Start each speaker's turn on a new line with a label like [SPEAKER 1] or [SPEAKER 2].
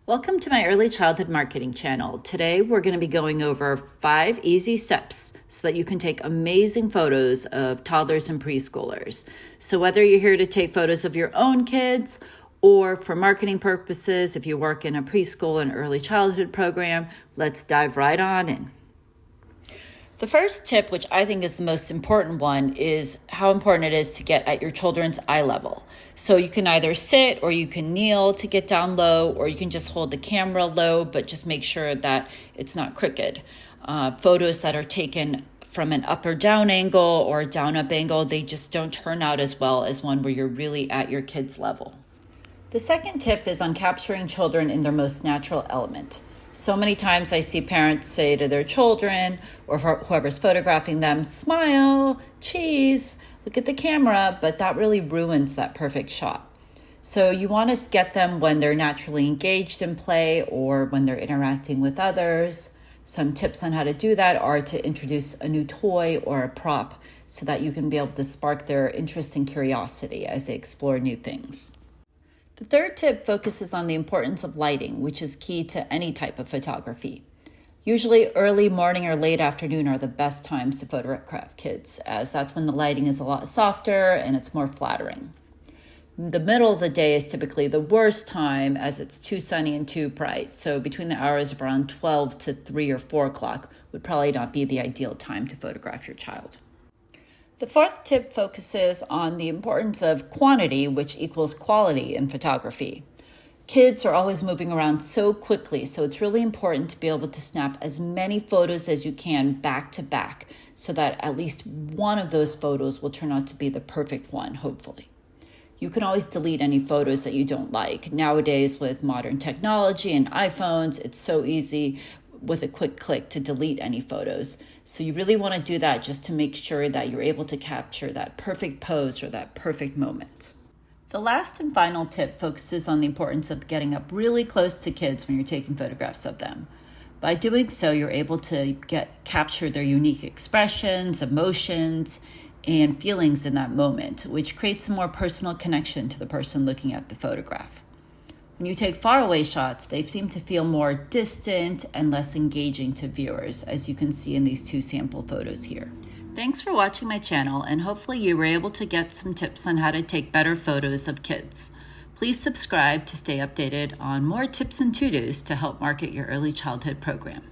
[SPEAKER 1] Welcome to my early childhood marketing channel. Today we're going to be going over 5 easy steps so that you can take amazing photos of toddlers and preschoolers. So whether you're here to take photos of your own kids or for marketing purposes, if you work in a preschool and early childhood program, let's dive right on in. The first tip, which I think is the most important one, is how important it is to get at your children's eye level. So you can either sit or you can kneel to get down low, or you can just hold the camera low, but just make sure that it's not crooked. Photos that are taken from an up or down angle or a down up angle, they just don't turn out as well as one where you're really at your kid's level. The second tip is on capturing children in their most natural element. So many times I see parents say to their children or whoever's photographing them, smile, cheese, look at the camera, but that really ruins that perfect shot. So you want to get them when they're naturally engaged in play or when they're interacting with others. Some tips on how to do that are to introduce a new toy or a prop so that you can be able to spark their interest and curiosity as they explore new things. The third tip focuses on the importance of lighting, which is key to any type of photography. Usually early morning or late afternoon are the best times to photograph kids, as that's when the lighting is a lot softer and it's more flattering. The middle of the day is typically the worst time, as it's too sunny and too bright. So between the hours of around 12 to 3 or 4 o'clock would probably not be the ideal time to photograph your child. The fourth tip focuses on the importance of quantity, which equals quality in photography. Kids are always moving around so quickly, so it's really important to be able to snap as many photos as you can back to back so that at least one of those photos will turn out to be the perfect one, hopefully. You can always delete any photos that you don't like. Nowadays, with modern technology and iPhones, it's so easy with a quick click to delete any photos. So you really want to do that just to make sure that you're able to capture that perfect pose or that perfect moment. The last and final tip focuses on the importance of getting up really close to kids when you're taking photographs of them. By doing so, you're able to capture their unique expressions, emotions, and feelings in that moment, which creates a more personal connection to the person looking at the photograph. When you take faraway shots, they seem to feel more distant and less engaging to viewers, as you can see in these 2 sample photos here. Thanks for watching my channel, and hopefully you were able to get some tips on how to take better photos of kids. Please subscribe to stay updated on more tips and to-dos to help market your early childhood program.